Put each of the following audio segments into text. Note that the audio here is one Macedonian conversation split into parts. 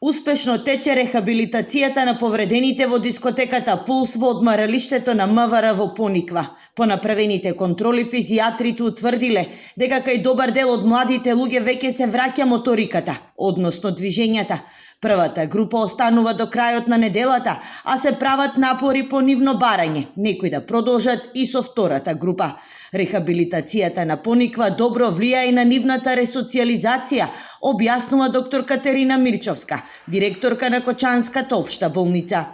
Успешно тече рехабилитацијата на повредените во дискотеката Пулс во одмаралиштето на МВР во Пониква. По направените контроли физијатрите утврдиле дека кај добар дел од младите луѓе веќе се враќа моториката, односно движењата. Првата група останува до крајот на неделата, а се прават напори по нивно барање, некои да продолжат и со втората група. Рехабилитацијата на Пониква добро влија и на нивната ресоциализација, објаснува доктор Катерина Мирчовска, директорка на Кочанската општа болница.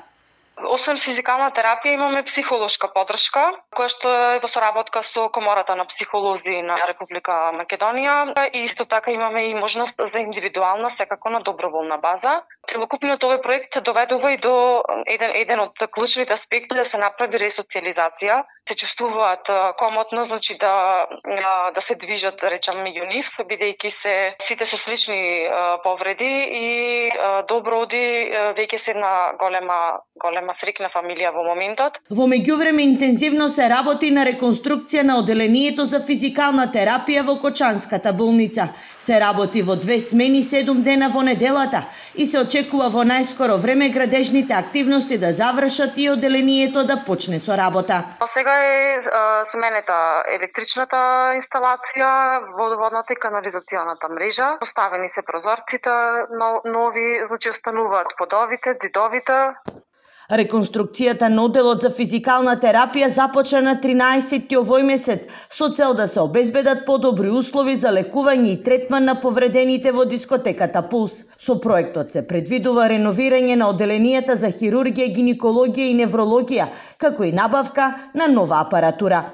Освен физикална терапија имаме психолошка поддршка, која што е во соработка со Комората на психолози на Република Македонија и исто така имаме и можност за индивидуална, секако на доброволна база. Целокупниот овој проект се доведува и до еден од клучните аспекти да се направи ресоциализација. Се чувствуваат комотно, значи да се движат, речам, меѓу нив, бидејќи сите се слични повреди и добро оди веќе се една голема срекна фамилија во моментот. Во меѓувреме интензивно се работи на реконструкција на оделението за физикална терапија во Кочанската болница. Се работи во 2 смени 7 дена во неделата и се очекува во најскоро време градежните активности да завршат и оделението да почне со работа. Сега е сменета електричната инсталација, водоводната и канализационата мрежа. Поставени се прозорците нови, значи остануваат подовите, зидовите. Реконструкцијата на оделот за физикална терапија започна на 13 овој месец со цел да се обезбедат подобри услови за лекување и третман на повредените во дискотеката Пулс. Со проектот се предвидува реновирање на оделенијата за хирургија, гинекологија и неврологија, како и набавка на нова апаратура.